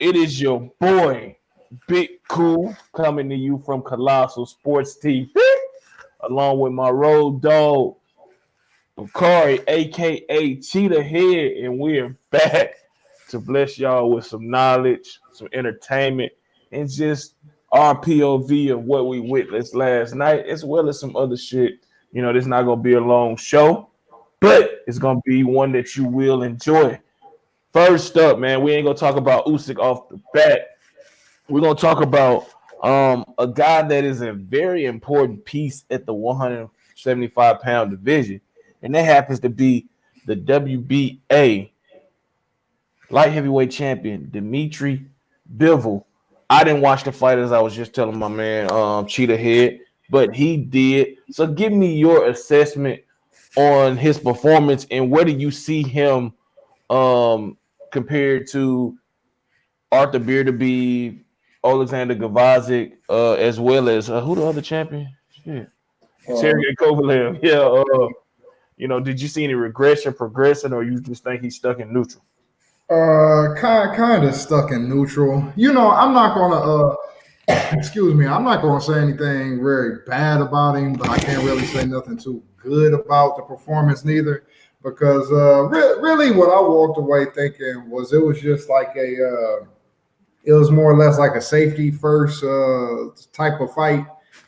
It is your boy, Big Cool, coming to you from Colossal Sports TV, along with my road dog, Bakari, aka Cheetah Head, and we're back to bless y'all with some knowledge, some entertainment, and just our POV of what we witnessed last night, as well as some other shit. This is not gonna be a long show, but it's gonna be one that you will enjoy. First up, man, we ain't gonna talk about Usyk off the bat. We're gonna talk about a guy that is a very important piece at the 175-pound division, and that happens to be the WBA light heavyweight champion Dimitry Bivol. I didn't watch the fight, as I was just telling my man Cheetah Head, but he did. So give me your assessment on his performance and where do you see him compared to Arthur Beterbiev, Oleksandr Usyk, as well as who the other champion? Shit. Sergey Kovalev. Yeah. Did you see any regression, progression, or you just think he's stuck in neutral? Kind of stuck in neutral. I'm not gonna excuse me, I'm not gonna say anything very bad about him, but I can't really say nothing too good about the performance neither. Because really what I walked away thinking was it was just like it was more or less like a safety first type of fight.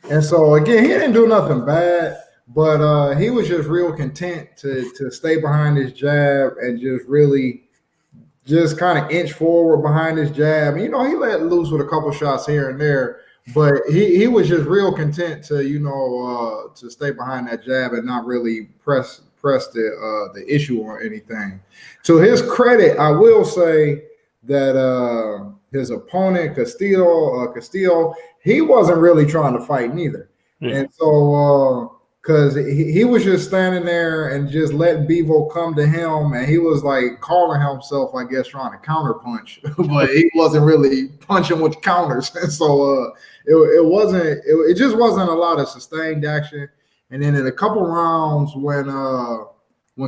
And so again, he didn't do nothing bad, but he was just real content to stay behind his jab and just kind of inch forward behind his jab. He let loose with a couple shots here and there, but he was just real content to to stay behind that jab and not really press the issue or anything. To his credit, I will say that his opponent Castillo, he wasn't really trying to fight neither. Yeah. And so because he was just standing there and just letting Bivol come to him, and he was like calling himself, I guess, trying to counter punch, but he wasn't really punching with counters. And so it just wasn't a lot of sustained action. And then in a couple rounds, when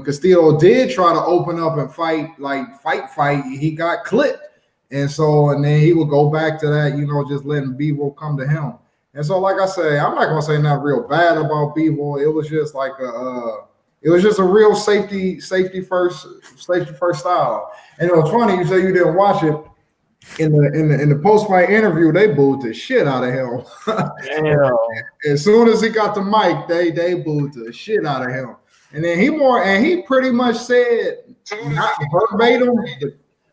Castillo did try to open up and fight, he got clipped. And then he would go back to that, just letting Bivol come to him. And so, like I say, I'm not gonna say not real bad about Bivol. It was just like a real safety first style. And it was funny you say you didn't watch it. In the post-fight interview, they booed the shit out of him. Damn. As soon as he got the mic, they booed the shit out of him. And then he pretty much said, not verbatim,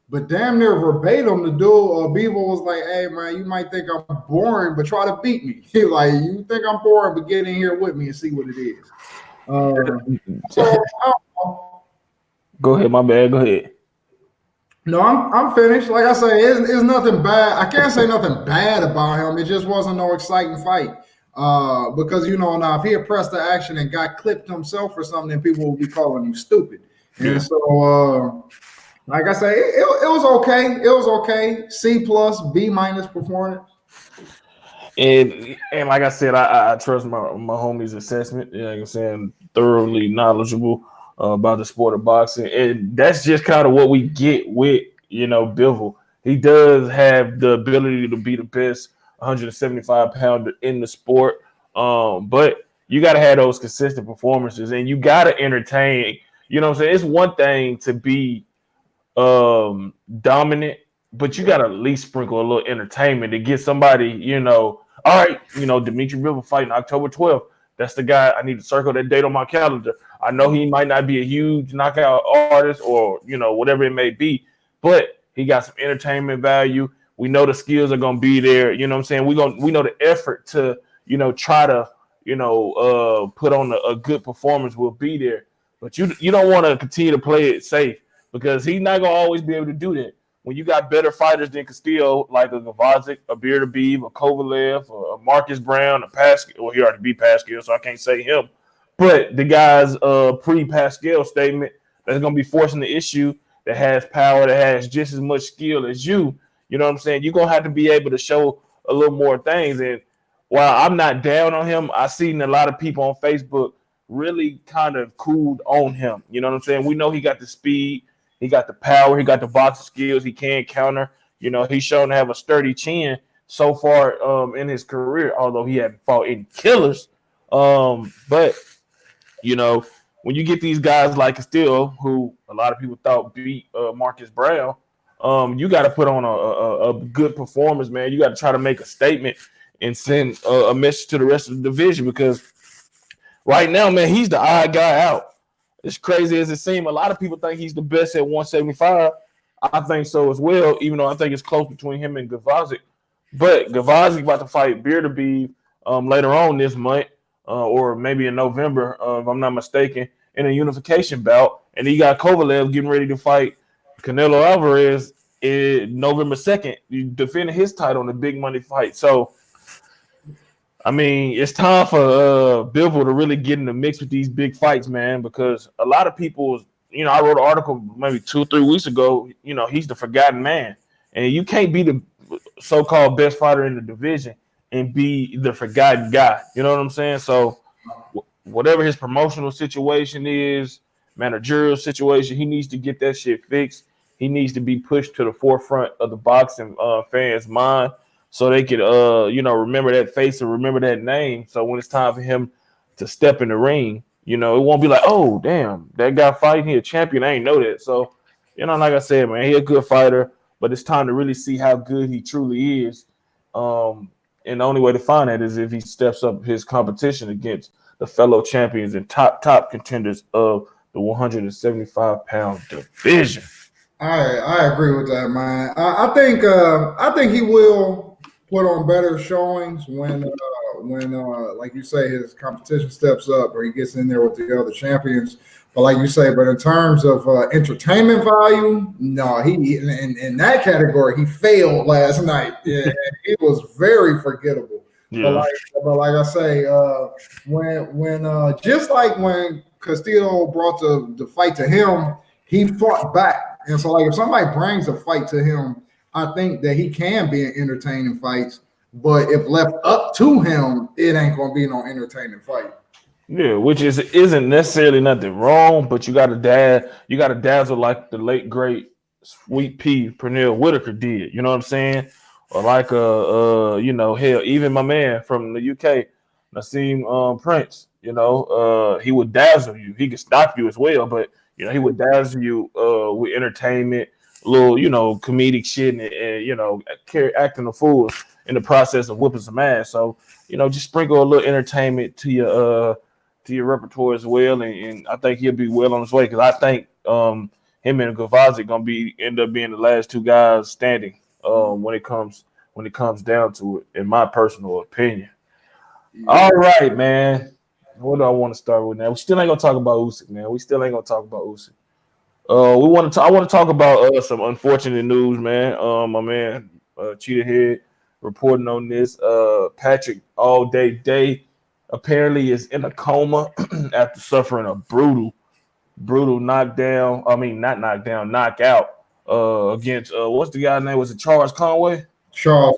but damn near verbatim, the dude, Bivol was like, "Hey man, you might think I'm boring, but try to beat me." He like, "You think I'm boring, but get in here with me and see what it is." Go ahead, my bad. Go ahead. No, I'm finished. Like I say, it's nothing bad. I can't say nothing bad about him. It just wasn't no exciting fight. Because now if he had pressed the action and got clipped himself or something, then people would be calling him stupid. Yeah. And so, like I say, it was okay. It was okay. C+, B- performance. And like I said, I trust my homie's assessment. Like I'm saying, thoroughly knowledgeable about the sport of boxing, and that's just kind of what we get with Bivol. He does have the ability to be the best 175-pounder in the sport, but you got to have those consistent performances, and you got to entertain. It's one thing to be dominant, but you got to at least sprinkle a little entertainment to get somebody. All right, Dimitry Bivol fighting October 12th. That's the guy. I need to circle that date on my calendar. I know he might not be a huge knockout artist or, whatever it may be, but he got some entertainment value. We know the skills are going to be there. You know what I'm saying? We know the effort to, try to, put on a good performance will be there. But you don't want to continue to play it safe because he's not going to always be able to do that. When you got better fighters than Castillo, like a Usyk, a Beterbiev, a Kovalev, a Marcus Brown, a Pascal. Well, he already beat Pascal, so I can't say him. But the guy's pre-Pascal statement that's going to be forcing the issue that has power, that has just as much skill as you. You know what I'm saying? You're going to have to be able to show a little more things. And while I'm not down on him, I've seen a lot of people on Facebook really kind of cooled on him. You know what I'm saying? We know he got the speed. He got the power. He got the boxing skills. He can counter. He's shown to have a sturdy chin so far in his career, although he hadn't fought any killers. But when you get these guys like Castillo, who a lot of people thought beat Marcus Brown, you got to put on a good performance, man. You got to try to make a statement and send a message to the rest of the division, because right now, man, he's the odd guy out. As crazy as it seems, a lot of people think he's the best at 175. I think so as well, even though I think it's close between him and Gavazic. But Gavazic about to fight Beterbiev later on this month, or maybe in November, if I'm not mistaken, in a unification bout. And he got Kovalev getting ready to fight Canelo Alvarez in November 2nd, defending his title in a big money fight. So, I mean, it's time for Bivol to really get in the mix with these big fights, man, because a lot of people, I wrote an article maybe 2 or 3 weeks ago, he's the forgotten man. And you can't be the so-called best fighter in the division and be the forgotten guy. You know what I'm saying? So whatever his promotional situation is, managerial situation, he needs to get that shit fixed. He needs to be pushed to the forefront of the boxing fans' mind, so they could, remember that face and remember that name. So when it's time for him to step in the ring, it won't be like, oh, damn, that guy fighting, he a champion. I ain't know that. So, like I said, man, he a good fighter, but it's time to really see how good he truly is. And the only way to find that is if he steps up his competition against the fellow champions and top contenders of the 175-pound division. I agree with that, man. I think he will put on better showings when like you say, his competition steps up or he gets in there with the other champions. But like you say, but in terms of entertainment value, no, he in that category he failed last night. Yeah, it was very forgettable. Yeah. But like I say, when just like when Castillo brought the fight to him, he fought back. And so, like, if somebody brings a fight to him, I think that he can be in entertaining fights. But if left up to him, it ain't gonna be no entertaining fight. Yeah, which isn't necessarily nothing wrong, but you got to dazzle like the late great Sweet Pea Pernell Whitaker did. You know what I'm saying? Or like hell, even my man from the UK, Nassim Prince. He would dazzle you. He could stop you as well, but he would dazzle you with entertainment, a little, comedic shit, and acting a fool in the process of whipping some ass. So, just sprinkle a little entertainment to your repertoire as well, and I think he'll be well on his way, because I think him and Gavazic gonna end up being the last 2 guys standing when it comes down to it, in my personal opinion. Yeah. All right, man. What do I want to start with now? We still ain't gonna talk about Usyk, man. We still ain't gonna talk about Usyk. I want to talk about some unfortunate news, man. My man Cheetah Head reporting on this. Patrick All Day apparently is in a coma after suffering a brutal knockdown. I mean, not knockdown, knockout against what's the guy's name? Was it Charles Conwell? Charles.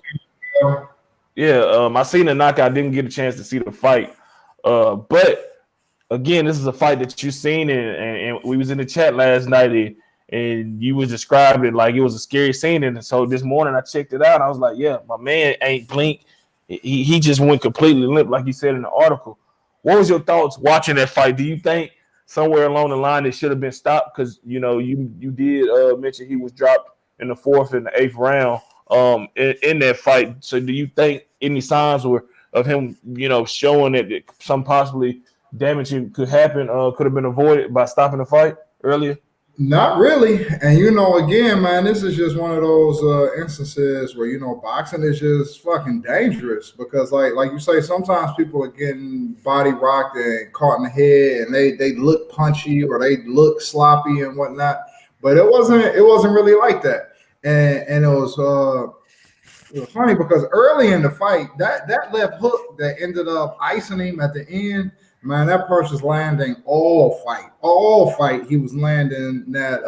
Yeah. I seen the knockout. Didn't get a chance to see the fight. But again, this is a fight that you've seen, and we was in the chat last night, and you was describing it like it was a scary scene. And so this morning I checked it out. I was like, yeah, my man ain't blink. He just went completely limp, like you said in the article. What was your thoughts watching that fight? Do you think somewhere along the line it should have been stopped? Because you did mention he was dropped in the 4th and the 8th round in that fight. So do you think any signs were of him, showing that some possibly damaging could happen, could have been avoided by stopping the fight earlier? Not really. And, again, man, this is just one of those instances where, boxing is just fucking dangerous because, like you say, sometimes people are getting body rocked and caught in the head and they look punchy or they look sloppy and whatnot. But it wasn't really like that. And it was funny because early in the fight, that left hook that ended up icing him at the end, man, that punch was landing all fight. He was landing that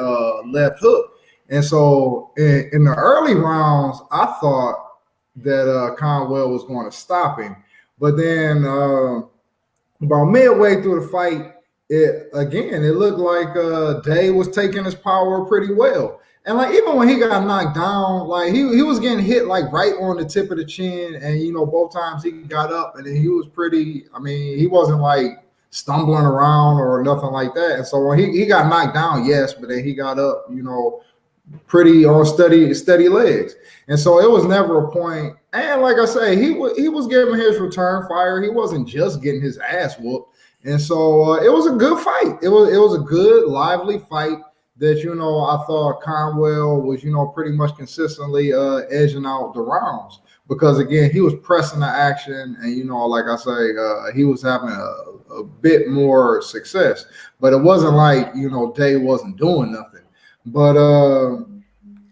left hook. And so in the early rounds, I thought that Conwell was going to stop him. But then about midway through the fight, it looked like Day was taking his power pretty well. And like even when he got knocked down, like he was getting hit like right on the tip of the chin, and both times he got up, and then he was pretty. I mean, he wasn't like stumbling around or nothing like that. And so when he got knocked down, yes, but then he got up, pretty on steady legs. And so it was never a point. And like I say, he was getting his return fire. He wasn't just getting his ass whooped. And so it was a good fight. It was a good, lively fight that, I thought Conwell was, pretty much consistently edging out the rounds because, again, he was pressing the action and, like I say, he was having a bit more success. But it wasn't like, Day wasn't doing nothing. But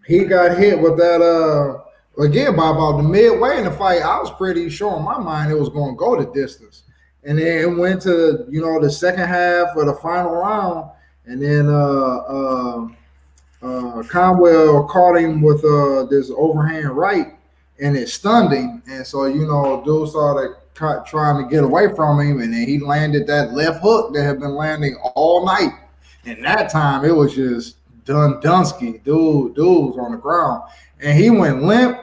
he got hit with that, again, by about the midway in the fight. I was pretty sure in my mind it was going to go the distance. And then it went to, the second half of the final round. And then Conwell caught him with this overhand right, and it stunned him. And so, dude started trying to get away from him, and then he landed that left hook that had been landing all night. And that time, it was just Dunsky. Dude was on the ground. And he went limp.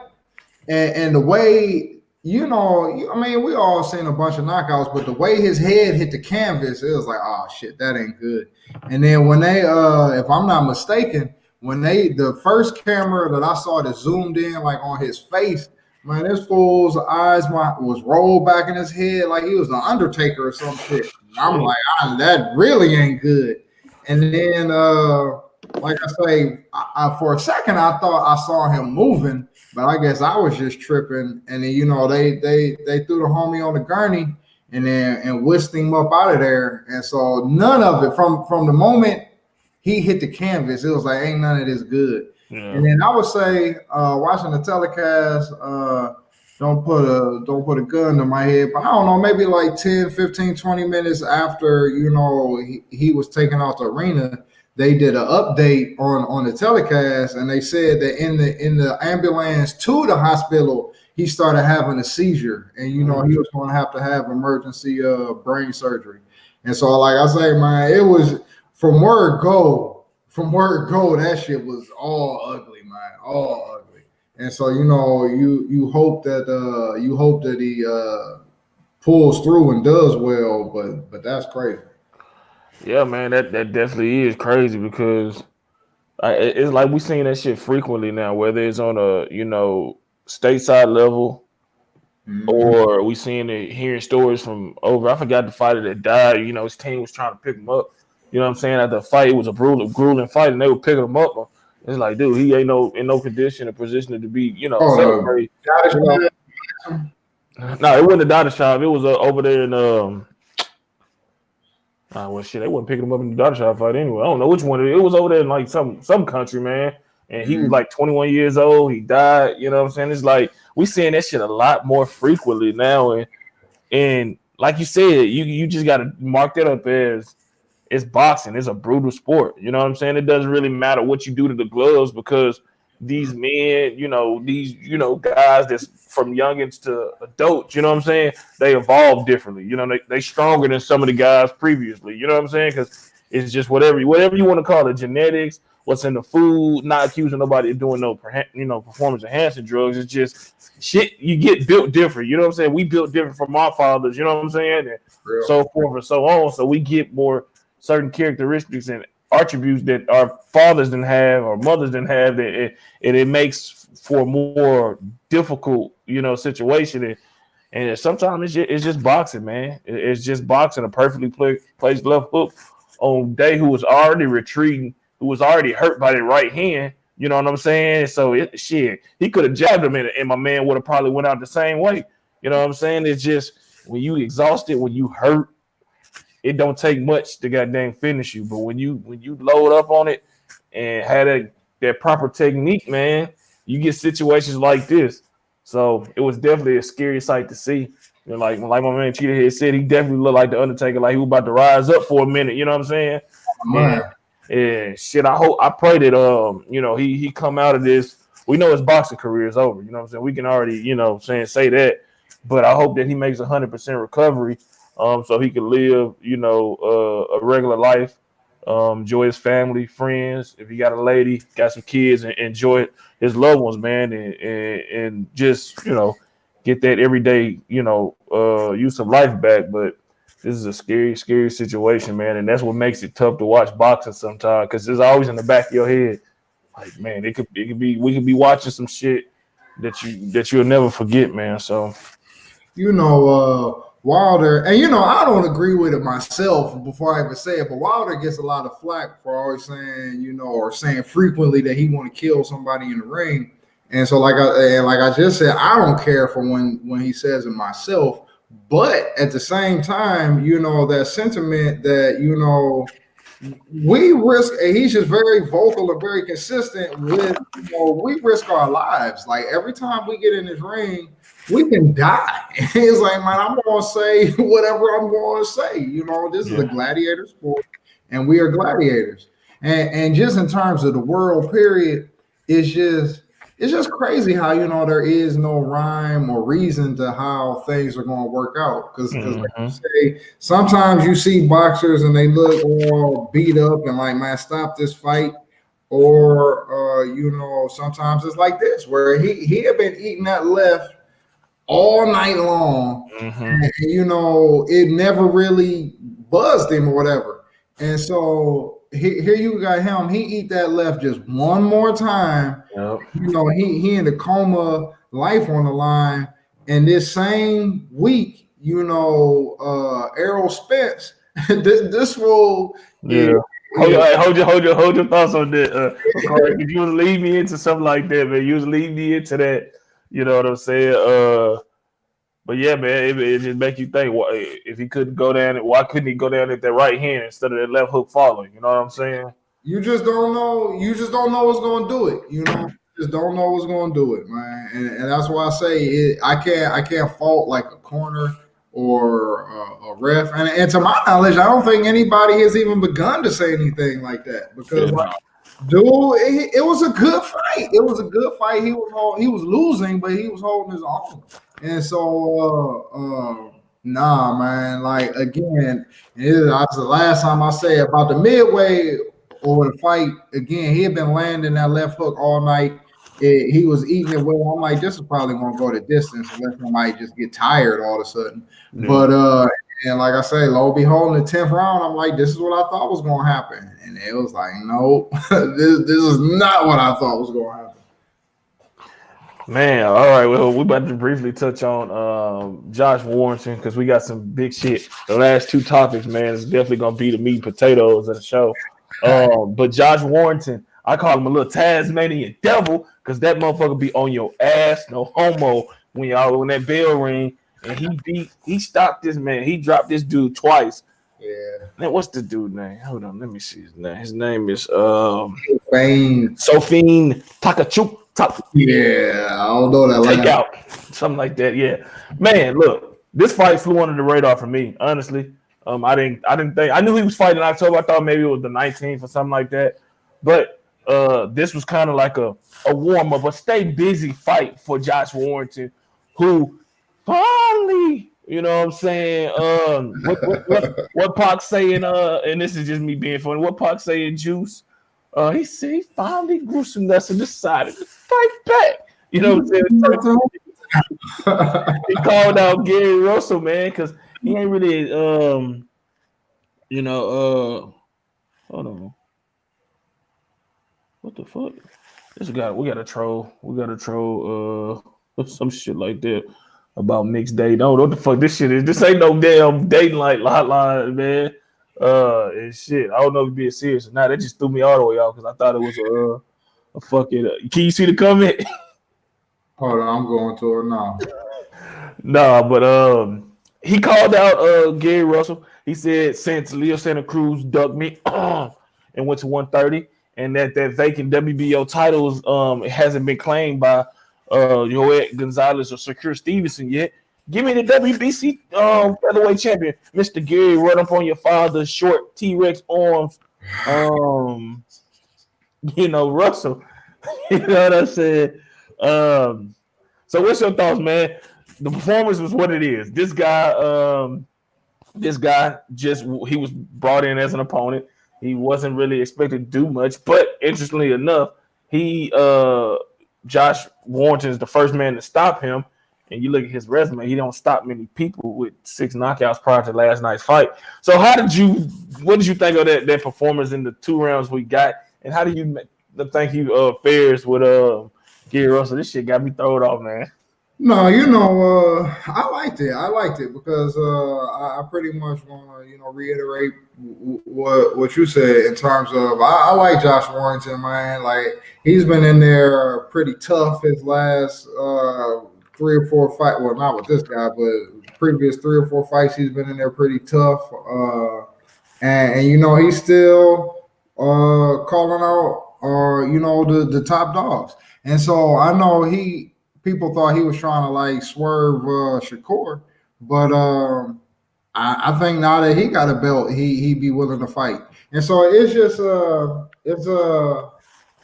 And the way, we all seen a bunch of knockouts, but the way his head hit the canvas, it was like, oh, shit, that ain't good. And then when they, if I'm not mistaken, the first camera that I saw that zoomed in like on his face, man, this fool's eyes was rolled back in his head like he was the Undertaker or some shit. And I'm like, that really ain't good. And then, like I say, I for a second I thought I saw him moving, but I guess I was just tripping. And then they threw the homie on the gurney and whisked him up out of there. And so none of it from the moment he hit the canvas, it was like ain't none of this good. Yeah. And then I would say, watching the telecast, don't put a gun to my head, but I don't know, maybe like 10, 15, 20 minutes after, he was taken out the arena, they did an update on the telecast, and they said that in the ambulance to the hospital, he started having a seizure, and he was going to have emergency brain surgery. And so, like I say, man, it was from where it go, that shit was all ugly, man, all ugly. And so, you hope that he pulls through and does well, but that's crazy. Yeah, man, that definitely is crazy because it's like we seeing that shit frequently now, whether it's on a stateside level, or we seeing it, hearing stories from over. I forgot the fighter that died. His team was trying to pick him up. You know what I'm saying? After the fight, it was a grueling fight, and they were picking him up. It's like, dude, he ain't in no condition or position to be, celebrate. No, it wasn't a daughter shop. It was over there in well, shit, they wasn't picking him up in the daughter shop fight anyway. I don't know which one it was over there in like some country, man. And he was like 21 years old. He died. You know what I'm saying? It's like we seeing that shit a lot more frequently now. And like you said, you just got to mark that up as it's boxing. It's a brutal sport. You know what I'm saying? It doesn't really matter what you do to the gloves because these men, these guys that's from youngins to adults, you know what I'm saying? They evolve differently. They stronger than some of the guys previously. You know what I'm saying? Because it's just whatever you want to call it, genetics, what's in the food. Not accusing nobody of doing no performance enhancing drugs. It's just shit. You get built different. You know what I'm saying? We built different from our fathers. You know what I'm saying? And so forth and so on. So we get more certain characteristics and attributes that our fathers didn't have or mothers didn't have, that it makes for a more difficult, situation. And sometimes it's just boxing, man. It's just boxing. A perfectly placed left hook on Day, who was already retreating, who was already hurt by the right hand. You know what I'm saying? So he could have jabbed him, and my man would have probably went out the same way. You know what I'm saying? It's just when you exhausted, when you hurt, it don't take much to goddamn finish you. But when you load up on it and had that proper technique, man, you get situations like this. So it was definitely a scary sight to see. Like my man Cheetah had said, he definitely looked like the Undertaker, like he was about to rise up for a minute. You know what I'm saying? And shit, I pray that he come out of this. We know his boxing career is over. You know what I'm saying? We can already say that, but I hope that he makes 100% recovery. So he could live, a regular life, enjoy his family, friends. If he got a lady, got some kids, and enjoy his loved ones, man, and just get that everyday use of life back. But this is a scary, scary situation, man, and that's what makes it tough to watch boxing sometimes because it's always in the back of your head. Like, man, it could be we could be watching some shit that you'll never forget, man. So Wilder, and I don't agree with it myself before I even say it, but Wilder gets a lot of flack for always saying, or saying frequently that he want to kill somebody in the ring. And so, like I just said, I don't care for when he says it myself. But at the same time, that sentiment that we risk, and he's just very vocal and very consistent with, we risk our lives. Like every time we get in this ring, we can die. It's like, man, I'm going to say whatever I'm going to say. This is a gladiator sport, and we are gladiators. And just in terms of the world, period, it's just crazy how there is no rhyme or reason to how things are going to work out. Because like you say, sometimes you see boxers and they look all beat up and like, man, stop this fight. Or sometimes it's like this, where he had been eating that left all night long, and it never really buzzed him or whatever. And so here you got him. He eat that left just one more time. Yep. He in the coma, life on the line. And this same week, Errol Spence, this fool. Yeah. Hold your thoughts on that. If you was lead me into something like that, man, you was lead me into that. You know what I'm saying? But yeah, man, it just make you think. If he couldn't go down, why couldn't he go down at that right hand instead of that left hook following? You know what I'm saying? You just don't know. You just don't know what's going to do it. You just don't know what's going to do it, man. And that's why I say I can't fault like a corner or a ref. And to my knowledge, I don't think anybody has even begun to say anything like that because. Dude, it was a good fight. It was a good fight. He was losing, but he was holding his own. And so, nah, man. Like again, that's the last time I say about the midway or the fight. Again, he had been landing that left hook all night. He was eating it well. I'm like, this is probably gonna go the distance unless he might just get tired all of a sudden. Yeah. But and like I say, lo and behold, in the 10th round, I'm like, this is what I thought was going to happen. And it was like, no, this is not what I thought was going to happen. Man, all right. Well, we're about to briefly touch on Josh Warrington because we got some big shit. The last two topics, man, is definitely going to be the meat and potatoes of the show. But Josh Warrington, I call him a little Tasmanian devil because that motherfucker be on your ass, no homo, when that bell ring. And he stopped this man. He dropped this dude twice. Yeah. Man, what's the dude name? Hold on, let me see his name. His name is Sofiane Takoucht. Yeah, I don't know that. Take out something like that. Yeah, man. Look, this fight flew under the radar for me. Honestly, I didn't think. I knew he was fighting in October. I thought maybe it was the 19th or something like that. But this was kind of like a warm up, a stay busy fight for Josh Warrington, who. Finally, you know what I'm saying? What Pac saying? And this is just me being funny. What Pac saying? Juice. He said he finally grew some nuts and decided to fight back. You know what I'm saying? He called out Gary Russell, man, because he ain't really, hold on. What the fuck? We got a troll. We got a troll. Some shit like that. About mixed dating. Oh, what the fuck this shit is? This ain't no damn dating like hotline, man. And shit. I don't know if it's being serious or not. That just threw me all the way off because I thought it was a fucking. Can you see the comment? Hold on, I'm going to it now. Nah, but he called out Gary Russell. He said since Leo Santa Cruz ducked me and went to 130, and that vacant WBO titles hasn't been claimed by Joet Gonzalez or Shakur Stevenson yet. Give me the WBC featherweight champion, Mr. Gary. Run up on your father's short T-Rex arms. Russell. You know what I said? So what's your thoughts, man? The performance was what it is. This guy he was brought in as an opponent. He wasn't really expected to do much, but interestingly enough, Josh Warrington is the first man to stop him. And you look at his resume; he don't stop many people with 6 knockouts prior to last night's fight. So, what did you think of that performance in the 2 rounds we got, and how do you think he fares with Gary Russell? This shit got me thrown off, man. No, I liked it. I liked it because I pretty much want to, reiterate what you said in terms of I like Josh Warrington, man. Like he's been in there pretty tough his last 3 or 4 fights. Well, not with this guy, but previous 3 or 4 fights, he's been in there pretty tough. And he's still calling out, the top dogs. And so I know people thought he was trying to like swerve Shakur, but I think now that he got a belt, he'd be willing to fight. And so it's just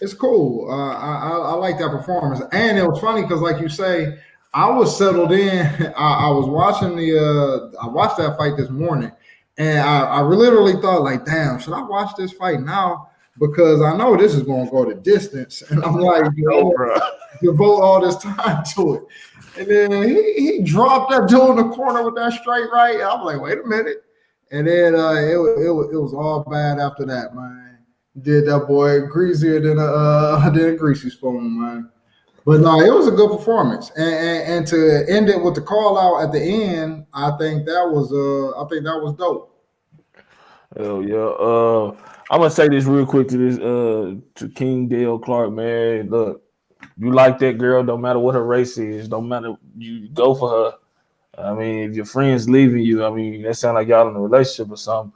it's cool. I like that performance, and it was funny because like you say, I was settled in. I was watching I watched that fight this morning, and I literally thought like, damn, should I watch this fight now? Because I know this is going to go the distance, and I'm like, devote all this time to it. And then he dropped that dude in the corner with that straight right. And I'm like, wait a minute. And then it was all bad after that, man. Did that boy greasier than a greasy spoon, man. But no, it was a good performance. And to end it with the call out at the end, I think that was dope. Oh yeah. I'm gonna say this real quick to this to King Dale Clark, man. Look, you like that girl, don't matter what her race is, don't matter, you go for her. I mean, if your friend's leaving you, I mean, that sounds like y'all in a relationship or something.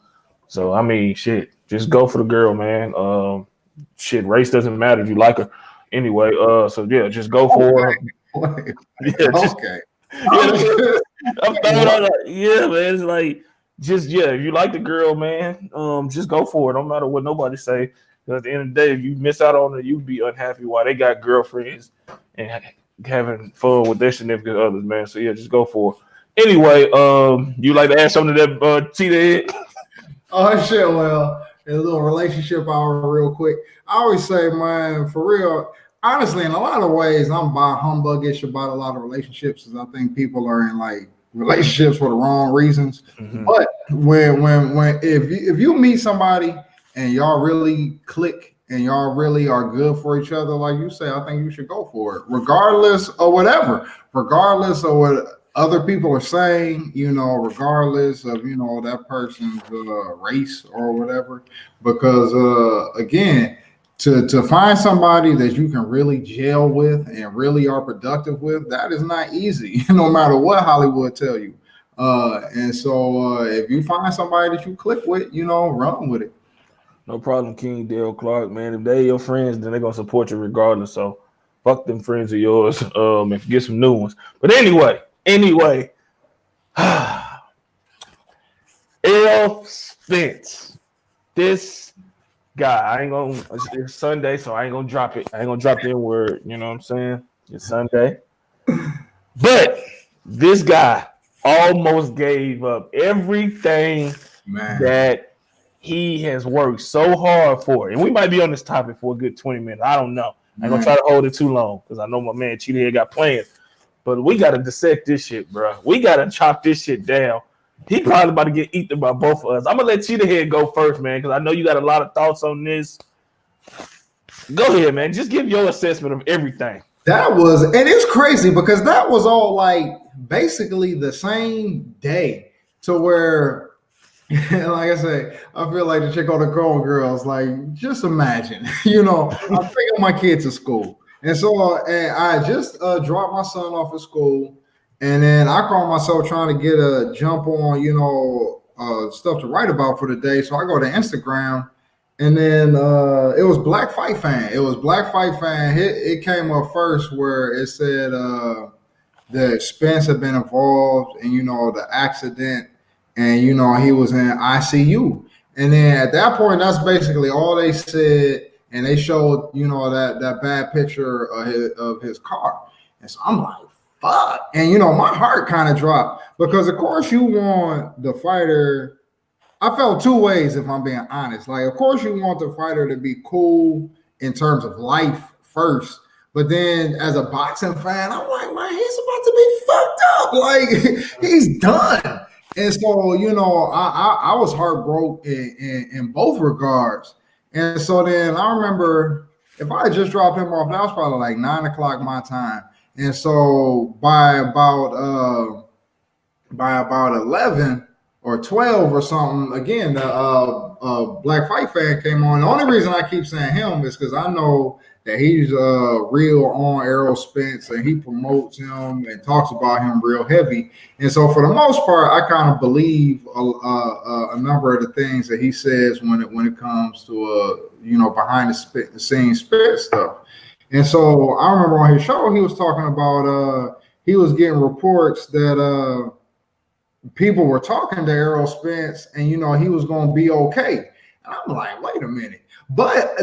So I mean, shit, just go for the girl, man. Race doesn't matter if you like her anyway. So yeah, just go for her. Okay. I'm throwing out, yeah, man. It's like if you like the girl, man, just go for it. Don't matter what nobody say. Because at the end of the day, if you miss out on it, you'd be unhappy while they got girlfriends and having fun with their significant others, man. So yeah, just go for it. Anyway, you like to add something to that cheetah head? Oh shit, well, a little relationship hour real quick. I always say, man, for real, honestly, in a lot of ways, I'm humbuggish about a lot of relationships because I think people are in like relationships for the wrong reasons. Mm-hmm. But when if you meet somebody and y'all really click and y'all really are good for each other, like you say, I think you should go for it, regardless of whatever, regardless of what other people are saying, regardless of, that person's race or whatever, because again, to find somebody that you can really gel with and really are productive with, that is not easy, no matter what Hollywood tell you. And so if you find somebody that you click with, run with it. No problem, King Dale Clark, man. If they your friends, then they're gonna support you regardless. So fuck them friends of yours. If you get some new ones. But anyway, Errol Spence. This guy, it's Sunday, so I ain't gonna drop it. I ain't gonna drop the N-word, you know what I'm saying? It's Sunday. But this guy almost gave up everything that he has worked so hard for. And we might be on this topic for a good 20 minutes. I don't know. I ain't gonna try to hold it too long because I know my man Cheetahhead got plans. But we gotta dissect this shit, bro. We gotta chop this shit down. He probably about to get eaten by both of us. I'm gonna let Cheetahhead go first, man, because I know you got a lot of thoughts on this. Go ahead, man. Just give your assessment of everything. And it's crazy because that was all like basically the same day to where, like I say, I feel like the chick on the Golden Girls. Like, just imagine, I'm taking my kids to school, and so I just dropped my son off at school, and then I call myself trying to get a jump on, stuff to write about for the day. So I go to Instagram, and then it was Black Fight Fan. It came up first where it said that Spence had been involved in, the accident. And, he was in ICU. And then at that point, that's basically all they said. And they showed, that bad picture of his car. And so I'm like, fuck. And, my heart kind of dropped because, of course, you want the fighter I felt two ways, if I'm being honest. Like, of course, you want the fighter to be cool in terms of life first, but then as a boxing fan, I'm like, man, he's about to be fucked up. Like, he's done. And so, I was heartbroken in both regards. And so then I remember if I had just dropped him off, that was probably like 9 o'clock my time. And so by about 11 or 12 or something, again, the Black Fight Fan came on. The only reason I keep saying him is because I know that he's real on Errol Spence, and he promotes him and talks about him real heavy. And so for the most part, I kind of believe a number of the things that he says when it comes to behind the scenes Spence stuff. And so I remember on his show, he was talking about he was getting reports that people were talking to Errol Spence, and he was going to be okay. And I'm like, wait a minute. But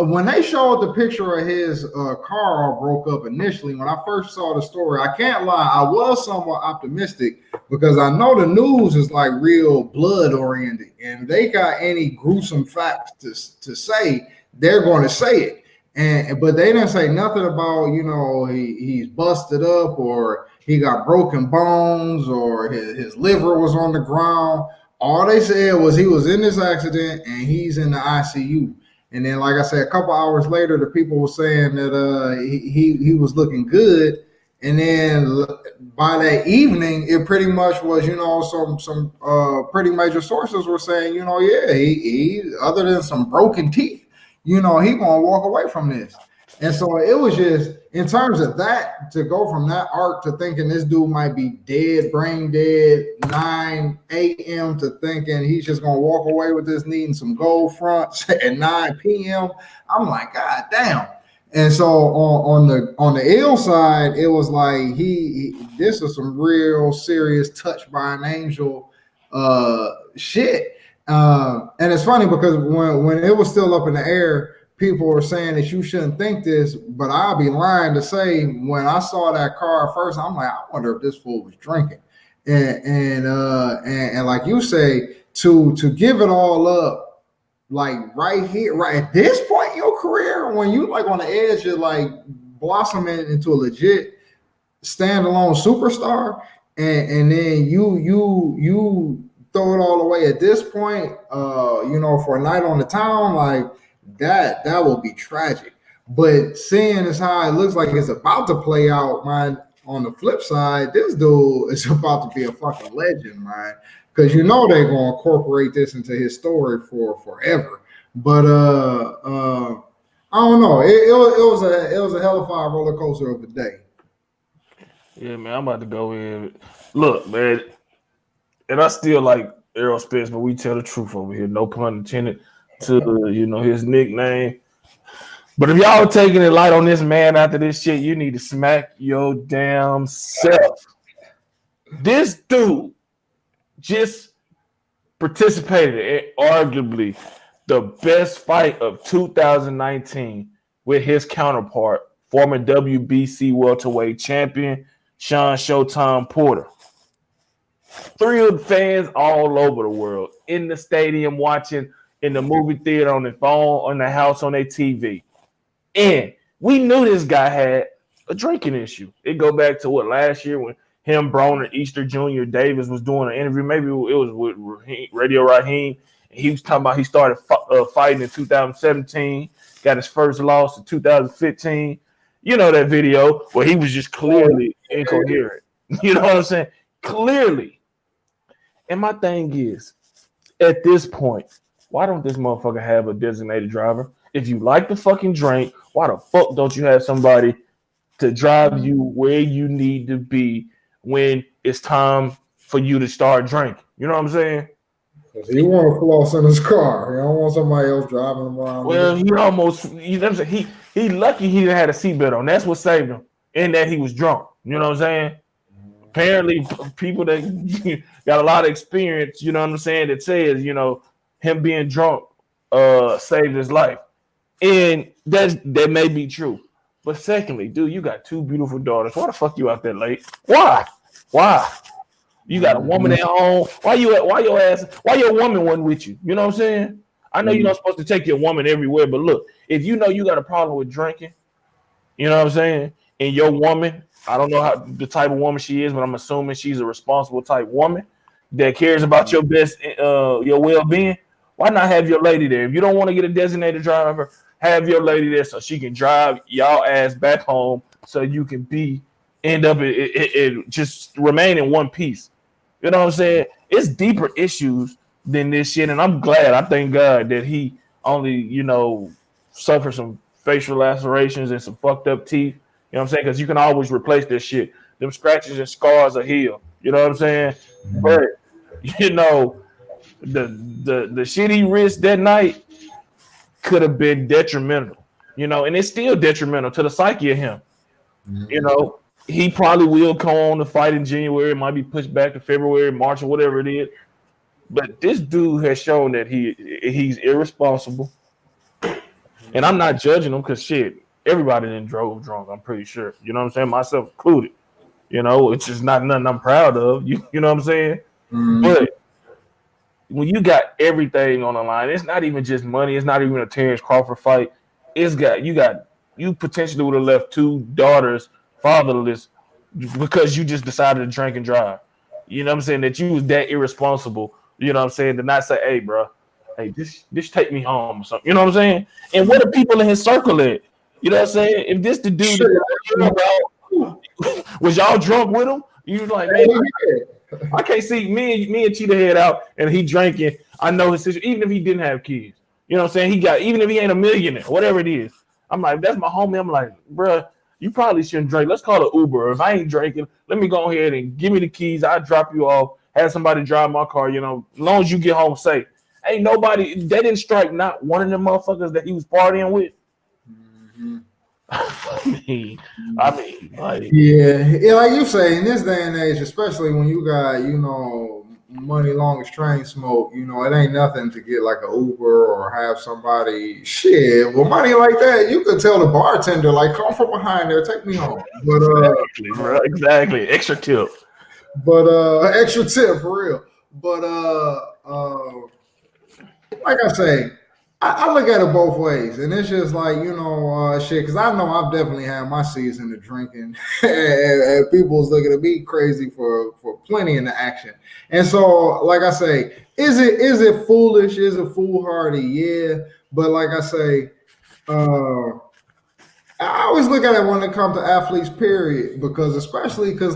when they showed the picture of his car all broke up initially, when I first saw the story, I can't lie, I was somewhat optimistic because I know the news is like real blood oriented, and if they got any gruesome facts to say, they're going to say it. But they didn't say nothing about he's busted up or he got broken bones or his liver was on the ground. All they said was he was in this accident and he's in the ICU. And then, like I said, a couple hours later, the people were saying that he was looking good. And then by that evening, it pretty much was, some pretty major sources were saying, he other than some broken teeth, he gonna walk away from this. And so it was just, in terms of that, to go from that arc to thinking this dude might be dead, brain dead, 9 a.m. to thinking he's just going to walk away with this needing some gold fronts at 9 p.m. I'm like, God damn. And so on the ill side, it was like this is some real serious touch by an angel shit. And it's funny because when it was still up in the air, people were saying that you shouldn't think this, but I'll be lying to say when I saw that car first, I'm like, I wonder if this fool was drinking. And like you say, to give it all up, like right here, right at this point in your career, when you like on the edge of like blossoming into a legit standalone superstar, and then you throw it all away at this point, for a night on the town, like that will be tragic. But seeing as how it looks like it's about to play out, man, on the flip side, this dude is about to be a fucking legend, man. Because they're gonna incorporate this into his story for forever. But I don't know. It was a hell of a roller coaster of a day. Yeah, man, I'm about to go in. Look, man, and I still like Errol Spence, but we tell the truth over here. No pun intended to his nickname. But if y'all are taking it light on this man after this shit, you need to smack your damn self. This dude just participated in arguably the best fight of 2019 with his counterpart, former WBC welterweight champion Sean Showtime Porter. Thrilled fans all over the world, in the stadium watching, in the movie theater, on their phone, on the house, on their TV. And we knew this guy had a drinking issue. It go back to last year when him, Broner, Easter Jr., Davis was doing an interview. Maybe it was with Radio Raheem. And he was talking about he started fighting in 2017, got his first loss in 2015. You know that video where he was just clearly incoherent. You know what I'm saying? Clearly. And my thing is, at this point, why don't this motherfucker have a designated driver? If you like to fucking drink, why the fuck don't you have somebody to drive you where you need to be when it's time for you to start drinking? You know what I'm saying? He want to floss in his car. He don't want somebody else driving him around. Well, he almost, he lucky he didn't have a seatbelt on. That's what saved him, and that he was drunk. You know what I'm saying? Apparently, people that got a lot of experience, you know what I'm saying, that says, him being drunk saved his life. And that may be true. But secondly, dude, you got two beautiful daughters. Why the fuck you out there late? Why? You got a woman at home. Why your woman wasn't with you? You know what I'm saying? I know you're not supposed to take your woman everywhere, but look, if you know you got a problem with drinking, you know what I'm saying, and your woman, I don't know how the type of woman she is, but I'm assuming she's a responsible type woman that cares about your best, your well-being. Why not have your lady there? If you don't want to get a designated driver, have your lady there so she can drive y'all ass back home, so you can end up just remain in one piece. You know what I'm saying? It's deeper issues than this shit, and I'm glad. I thank God that he only, suffered some facial lacerations and some fucked up teeth. You know what I'm saying? Because you can always replace this shit. Them scratches and scars are healed. You know what I'm saying? But the shit he risked that night could have been detrimental. And it's still detrimental to the psyche of him. He probably will come on the fight in January. It might be pushed back to February, March, or whatever it is. But this dude has shown that he's irresponsible. And I'm not judging him because shit, everybody done drove drunk, I'm pretty sure. You know what I'm saying? Myself included. It's just not nothing I'm proud of. You know what I'm saying? Mm-hmm. But when you got everything on the line, it's not even just money. It's not even a Terrence Crawford fight. You potentially would have left two daughters fatherless because you just decided to drink and drive. You know what I'm saying? That you was that irresponsible. You know what I'm saying? To not say, hey, bro, hey, this take me home or something. You know what I'm saying? And what are people in his circle at? You know what I'm saying? If this the dude was y'all drunk with him? You was like, man, I can't see me and Cheetah head out and he drinking. I know his sister, even if he didn't have kids. You know what I'm saying? Even if he ain't a millionaire, whatever it is. I'm like, that's my homie. I'm like, bro, you probably shouldn't drink. Let's call it Uber. If I ain't drinking, let me go ahead and give me the keys. I'll drop you off. Have somebody drive my car, as long as you get home safe. Ain't nobody, they didn't strike not one of them motherfuckers that he was partying with. Mm-hmm. I mean, like, yeah, like you say, in this day and age, especially when you got, money long as train smoke, it ain't nothing to get like an Uber or have somebody with money like that. You could tell the bartender, like, come from behind there, take me home. But exactly, extra tip. But extra tip for real. But like I say, I look at it both ways, and it's just like, shit, because I know I've definitely had my season of drinking, and people's looking at me crazy for plenty in the action. And so, like I say, is it foolish? Is it foolhardy? Yeah, but like I say, I always look at it when it comes to athletes, period, because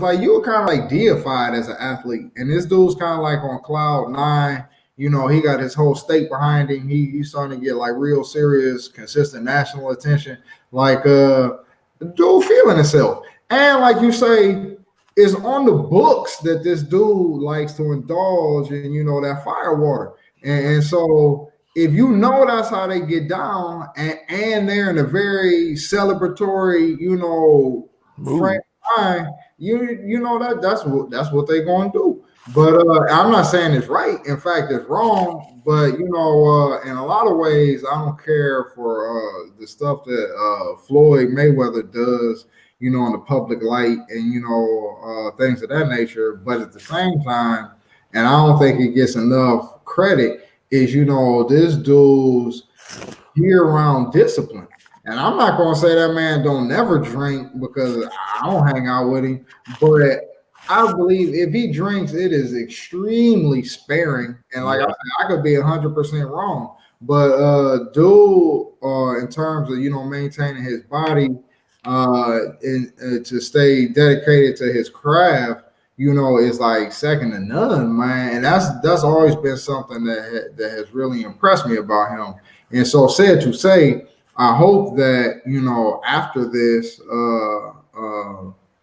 like you were kind of like deified as an athlete, and this dude's kind of like on cloud nine. He got his whole state behind him. He's starting to get like real serious, consistent national attention. Like dude feeling himself. And like you say, it's on the books that this dude likes to indulge in, that fire water. And so if that's how they get down, and they're in a very celebratory, frame of mind, that's what they're going to do. But I'm not saying it's right. In fact, it's wrong. But in a lot of ways, I don't care for the stuff that Floyd Mayweather does, in the public light, and things of that nature. But at the same time, and I don't think it gets enough credit, is this dude's year-round discipline. And I'm not gonna say that man don't never drink because I don't hang out with him, but I believe if he drinks, it is extremely sparing. And like I said, I could be 100% wrong. But dude, in terms of maintaining his body, and to stay dedicated to his craft, is like second to none, man. And that's always been something that has really impressed me about him. And so, sad to say, I hope that after this,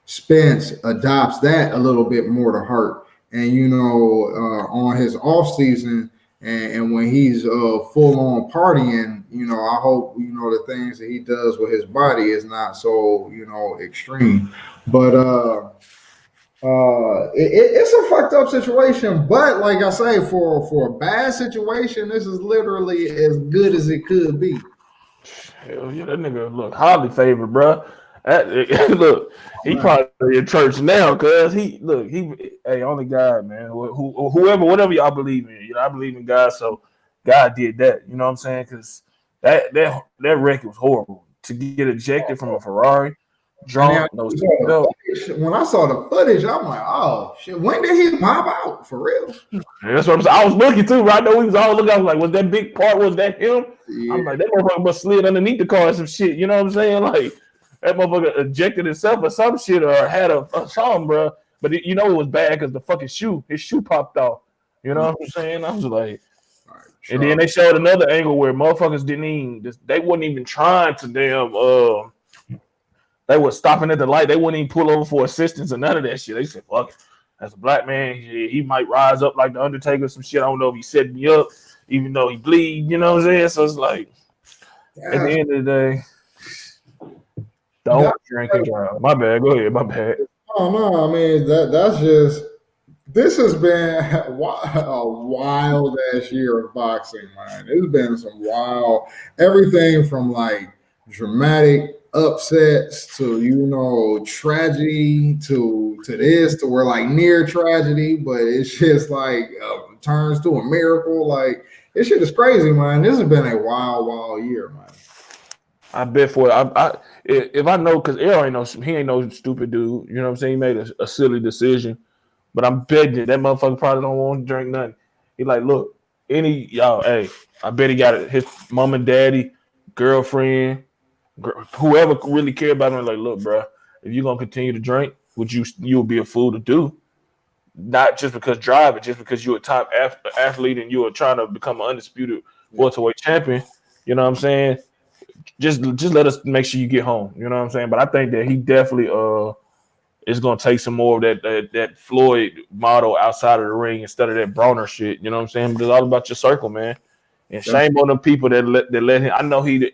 Spence adopts that a little bit more to heart, and on his off season and when he's full on partying, I hope the things that he does with his body is not so extreme. But it's a fucked up situation. But like I say, for a bad situation, this is literally as good as it could be. Hell yeah, that nigga look highly favored, bro. Look, he probably in church now because hey, only God, man. Whoever, whatever y'all believe in, I believe in God, so God did that. You know what I'm saying? Because that record was horrible. To get ejected from a Ferrari, drunk, no seatbelt. When I saw the footage, I'm like, oh shit, when did he pop out for real? Yeah, that's what I'm saying. I was looking too, right? I know we was all looking. I was like, was that big part? Was that him? Yeah. I'm like, that motherfucker must slid underneath the car or some shit. You know what I'm saying? Like that motherfucker ejected himself or some shit or had a song, bro. But it was bad because the fucking his shoe popped off. You know what I'm saying? I was like, and then they showed another angle where motherfuckers they wasn't even trying to they were stopping at the light. They wouldn't even pull over for assistance or none of that shit. They said, fuck it. As a black man, he might rise up like the Undertaker or some shit. I don't know if he set me up, even though he bleed, you know what I'm saying? So it's like, at the end of the day, don't drink and drive. My bad. Go ahead. My bad. Oh, no. I mean, that's just, this has been a wild ass year of boxing, man. It's been some wild, everything from like dramatic upsets to tragedy to this to where like near tragedy, but it's just like turns to a miracle. Like this shit is crazy, man. This has been a wild year, man. I bet for it. If I know, because Errol he ain't no stupid dude. You know what I'm saying? He made a silly decision, but I'm betting that motherfucker probably don't want to drink nothing. He like, look, hey, I bet he got it. His mom and daddy, girlfriend, whoever really care about him, like, look, bro, if you're gonna continue to drink, you'll be a fool to do. Not just because driving, just because you're a top athlete and you're trying to become an undisputed welterweight champion. You know what I'm saying? Just let us make sure you get home. You know what I'm saying? But I think that he definitely is gonna take some more of that Floyd model outside of the ring instead of that Broner shit. You know what I'm saying? But it's all about your circle, man. And shame on the people that let him. I know he.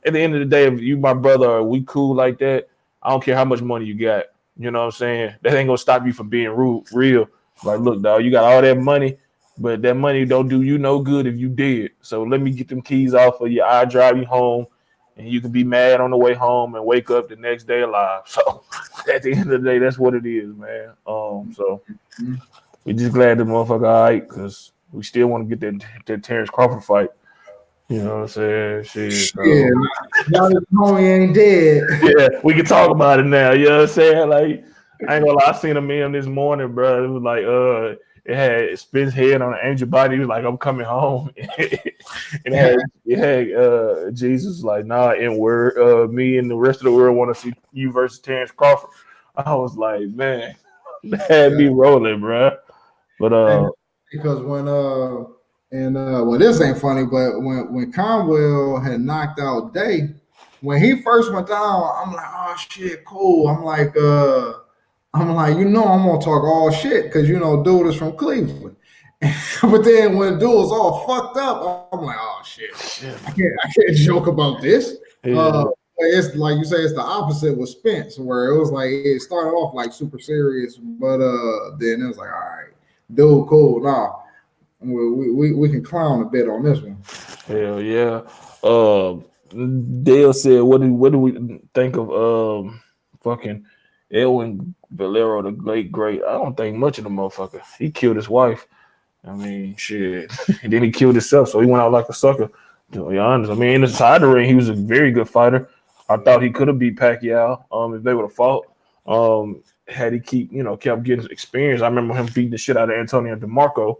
At the end of the day, if you my brother or we cool like that, I don't care how much money you got. You know what I'm saying? That ain't gonna stop you from being real. Like, look, dog, you got all that money, but that money don't do you no good if you did. So let me get them keys off of you. I'll drive you home, and you can be mad on the way home and wake up the next day alive. So at the end of the day, that's what it is, man. So we just glad the motherfucker all right, because we still want to get that Terrence Crawford fight. You know what I'm saying? Shit. Yeah, now that homie ain't dead. Yeah, we can talk about it now. You know what I'm saying? Like, I ain't gonna lie, I seen a meme this morning, bro. It was like, it had Spence head on an angel body. He was like, I'm coming home. and it had Jesus like, nah, me and the rest of the world want to see you versus Terrence Crawford. I was like, man, that had me rolling, bro. But because well, this ain't funny, but when Conwell had knocked out Day, when he first went down, I'm like, oh shit, cool. I'm like, I'm gonna talk all shit because dude is from Cleveland. But then when dude was all fucked up, I'm like, oh shit, I can't joke about this. It's like you say, it's the opposite with Spence, where it was like it started off like super serious, but then it was like, all right, dude, cool, nah. We can clown a bit on this one. Hell yeah. Dale said, what do we think of fucking Edwin Valero, the late great? I don't think much of the motherfucker. He killed his wife. I mean, shit. And then he killed himself, so he went out like a sucker. To be honest, I mean, inside the ring, he was a very good fighter. I thought he could have beat Pacquiao if they would have fought. Had he kept getting experience. I remember him beating the shit out of Antonio DeMarco.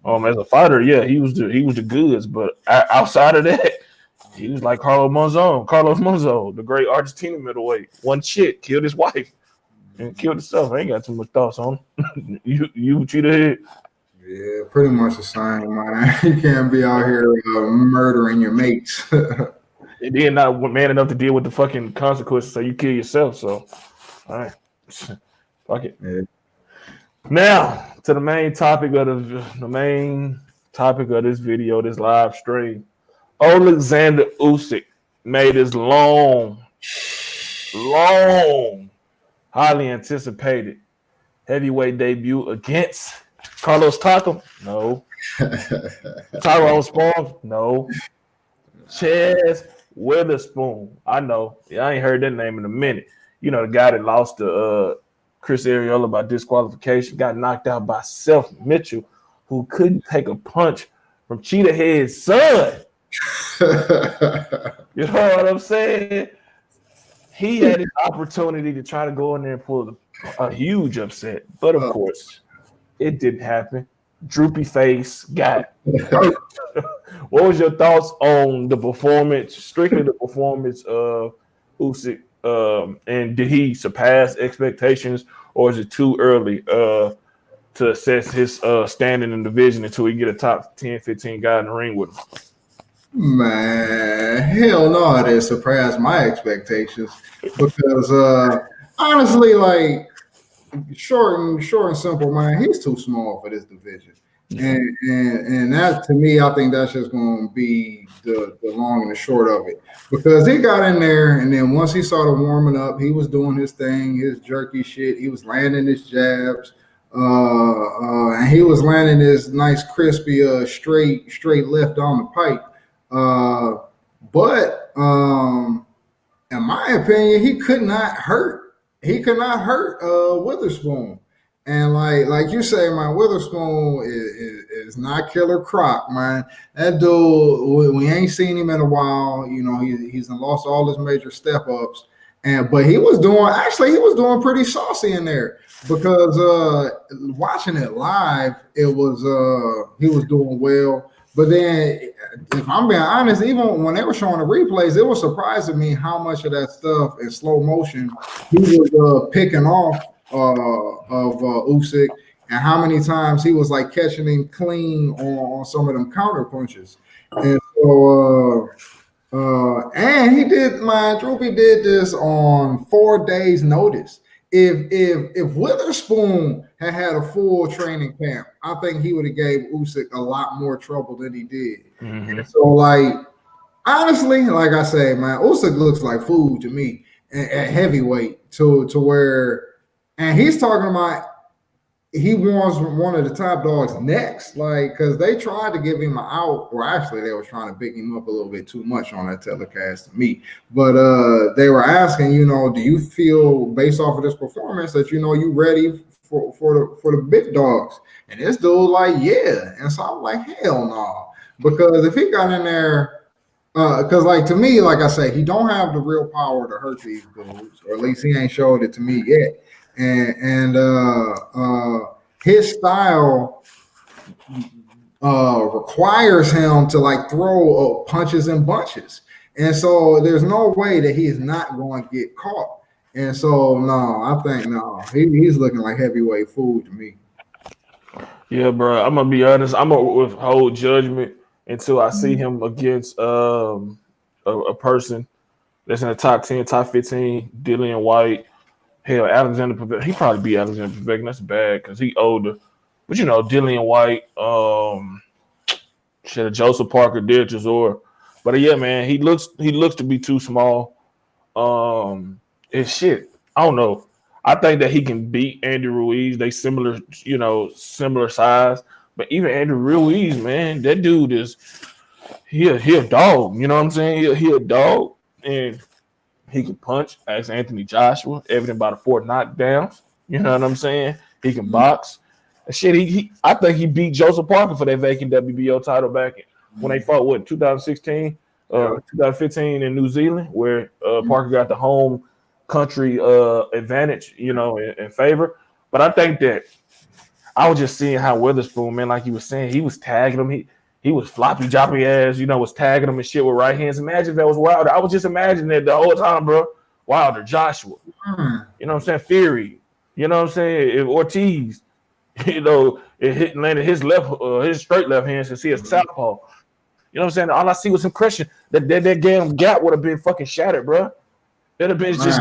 As a fighter, yeah, he was the goods, but outside of that, he was like Carlos Monzon, the great Argentina middleweight. One shit, killed his wife and killed himself. I ain't got too much thoughts on him. you cheated ahead. Yeah, pretty much the same, man. You can't be out here murdering your mates. And then not man enough to deal with the fucking consequences, so you kill yourself. So, all right, fuck it. Yeah. Now to the main topic of this video, this live stream. Oleksandr Usyk made his long, highly anticipated heavyweight debut against Carlos Takoucht. No. Tyrone Spong. No. Chazz Whitherspoon. I know. Yeah, I ain't heard that name in a minute. the guy that lost to Chris Arreola by disqualification, got knocked out by Seth Mitchell, who couldn't take a punch from Cheetah Head's son. You know what I'm saying? He had his opportunity to try to go in there and pull a huge upset, but of course, it didn't happen. Droopy face got hurt. What was your thoughts on the performance, strictly the performance of Usyk? And did he surpass expectations, or is it too early to assess his standing in the division until we get a top 10, 15 guy in the ring with him? Man, hell no, it didn't surpass my expectations because honestly, like short and simple, man, he's too small for this division. And that to me, I think that's just going to be the long and the short of it, because he got in there and then once he started warming up, he was doing his thing, his jerky shit. He was landing his jabs, and he was landing his nice crispy straight left on the pipe. But in my opinion, he could not hurt. He could not hurt Witherspoon. And like you say, man, Witherspoon is not Killer Croc, man. That dude, we ain't seen him in a while. You know, he's lost all his major step ups, but he was doing pretty saucy in there, because watching it live, it was he was doing well. But then, if I'm being honest, even when they were showing the replays, it was surprising me how much of that stuff in slow motion he was picking off of Usyk, and how many times he was like catching him clean on some of them counter punches. And so, and he did, Droopy did this on 4 days' notice. If Witherspoon had a full training camp, I think he would have gave Usyk a lot more trouble than he did. Mm-hmm. And so, like, honestly, like I say, man, Usyk looks like food to me at heavyweight to where, and he's talking about he wants one of the top dogs next, like, because they tried to give him an out, or actually they were trying to big him up a little bit too much on that telecast to me. But they were asking, do you feel based off of this performance that you ready for the big dogs? And this dude like, yeah. And so I'm like, hell no, because if he got in there, because like to me, like I say, he don't have the real power to hurt these dudes, or at least he ain't showed it to me yet. And his style requires him to like throw punches in bunches, and so there's no way that he is not going to get caught. And so I think he's looking like heavyweight food to me. Yeah, bro. I'm gonna be honest. I'm gonna withhold judgment until I see him against a person that's in the top 10, top 15, Dillian White. Hell, Alexander Povetkin. He probably beat Alexander Povetkin. That's bad because he older. But Dillian White, Joseph Parker, Derek Chisora. But yeah, man, he looks to be too small. And shit, I don't know. I think that he can beat Andy Ruiz. They similar size. But even Andy Ruiz, man, that dude he a dog. You know what I'm saying? He a dog, and he can punch. As Anthony Joshua, evident by the 4 knockdowns. You know what I'm saying? He can box. Shit, I think he beat Joseph Parker for that vacant WBO title back when they fought 2016, 2015 in New Zealand, where Parker got the home country advantage, in favor. But I think that I was just seeing how Witherspoon, man, like he was saying, he was tagging him. He was floppy joppy ass, was tagging him and shit with right hands. Imagine if that was Wilder. I was just imagining that the whole time, bro. Wilder, Joshua, you know what I'm saying? Fury, you know what I'm saying? If Ortiz, it landed his his straight left hand since he a southpaw. You know what I'm saying? All I see was him crushing. That damn gap would have been fucking shattered, bro. It'd have been just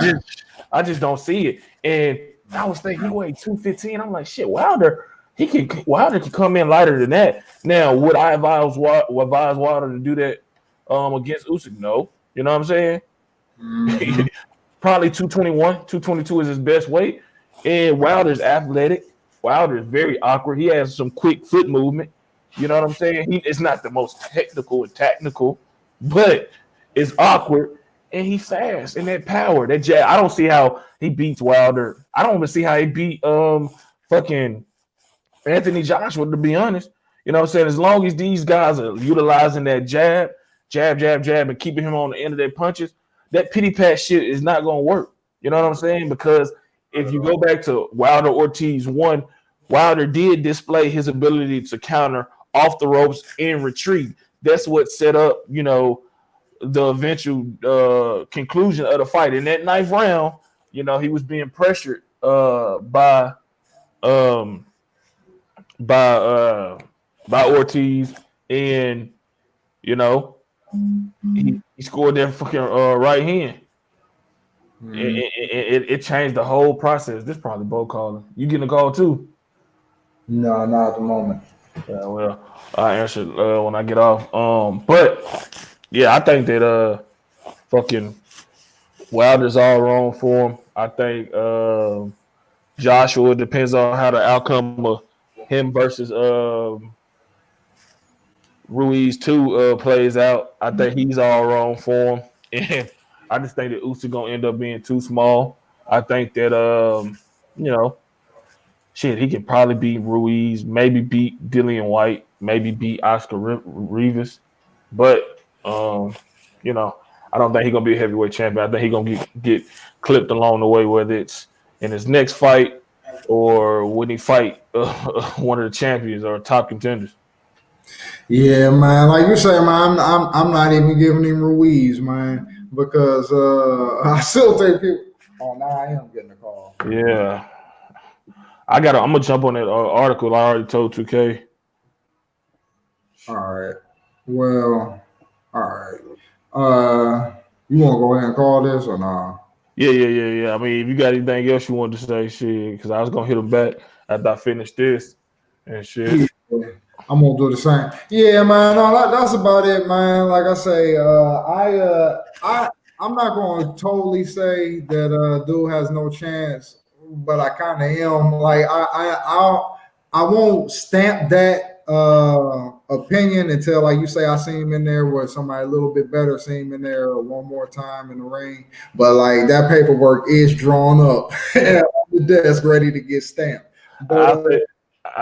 I just don't see it. And I was thinking he weighed 215. I'm like, shit, Wilder can come in lighter than that. Now, would I advise Wilder to do that against Usyk? No. You know what I'm saying? Mm-hmm. Probably 221, 222 is his best weight. And Wilder's athletic. Wilder is very awkward. He has some quick foot movement. You know what I'm saying? It's not the most technical and tactical, but it's awkward. and he fast and that power, that jab. I don't see how he beats Wilder. I don't even see how he beat fucking Anthony Joshua, to be honest. You know what I'm saying? As long as these guys are utilizing that jab, and keeping him on the end of their punches, that pity pat shit is not going to work. You know what I'm saying? Because if you go back to Wilder Ortiz 1, Wilder did display his ability to counter off the ropes and retreat. That's what set up, you know, the eventual conclusion of the fight. In that ninth round, you know, he was being pressured by Ortiz, and you know he scored that fucking right hand. It changed the whole process. This probably Bo calling. You getting a call too? No, not at the moment. Yeah, well, I answer when I get off. But yeah, I think that fucking Wilder's all wrong for him. I think Joshua, depends on how the outcome of him versus Ruiz 2 plays out. I think he's all wrong for him. And I just think that Usyk gonna end up being too small. I think that you know, shit, he can probably beat Ruiz, maybe beat Dillian White, maybe beat Oscar Rivas. But you know, I don't think he's gonna be a heavyweight champion. I think he's gonna get clipped along the way, whether it's in his next fight or when he fight one of the champions or top contenders. Yeah, man. Like you say, man, I'm not even giving him Ruiz, man, because I still think people. Oh, now I am getting a call. Yeah, I'm gonna jump on that article I already told 2K. All right. Well, all right. You want to go ahead and call this or not? Yeah. I mean, if you got anything else you wanted to say, shit, because I was gonna hit him back after I finished this and shit. Yeah, I'm gonna do the same. Yeah, man. No, that's about it, man. Like I say, I'm not gonna totally say that dude has no chance, but I kind of am. Like I won't stamp that opinion until, like you say, I see him in there where somebody a little bit better see him in there one more time in the ring. But like that paperwork is drawn up on the desk, ready to get stamped. But,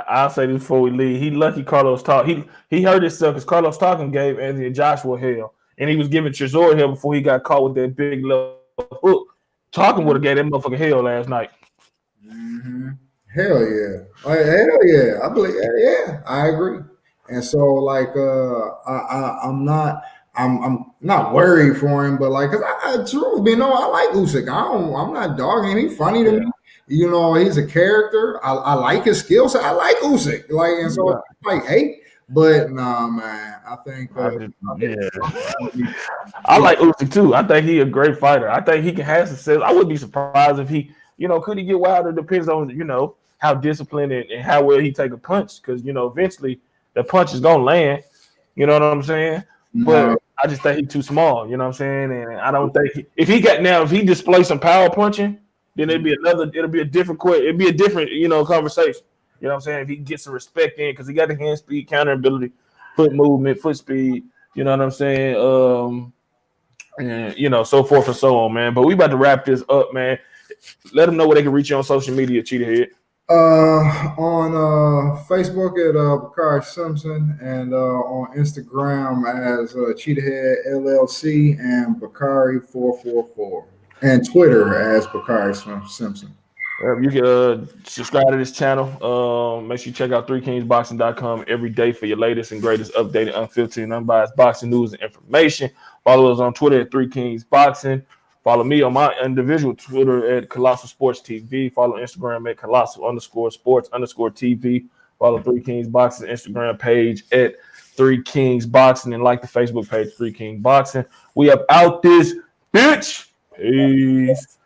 I'll say this before we leave. He lucky Carlos talk. He hurt himself because Carlos talking gave Anthony Joshua hell, and he was giving Chisora hell before he got caught with that big left hook. Talking would have gave that motherfucker hell last night. Mm-hmm. Hell yeah, hell yeah. I believe, yeah, I agree. And so, like, I'm not worried for him, but like, cause truth be known, I like Usyk. I'm not dogging him. He's funny to me. You know, he's a character. I like his skill set. I like Usyk. Like, and so it's like hate. But nah, man, I think I like Usyk too. I think he's a great fighter. I think he can have success. I wouldn't be surprised if he, you know, could he get Wilder? Depends on, you know, how disciplined and how well he take a punch. Because, you know, eventually the punch is gonna land. You know what I'm saying? But I just think he's too small. You know what I'm saying? And I don't think if he displays some power punching, then it'll be a different, you know, conversation. You know what I'm saying? If he gets some respect in, because he got the hand speed, counter ability, foot movement, foot speed, you know what I'm saying? And you know, so forth and so on, man. But we about to wrap this up, man. Let them know where they can reach you on social media, Cheetahhead. On Facebook at Bakari Simpson, and on Instagram as Cheetahhead LLC and Bakari 444, and Twitter as Bakari Simpson. You can subscribe to this channel. Make sure you check out 3kingsboxing.com every day for your latest and greatest updated, unfiltered, and unbiased boxing news and information. Follow us on Twitter at 3kingsboxing. Follow me on my individual Twitter at Colossal Sports TV. Follow Instagram at Colossal_Sports_TV. Follow 3 Kings Boxing Instagram page at 3 Kings Boxing, and like the Facebook page 3 Kings Boxing. We up out this bitch. Peace.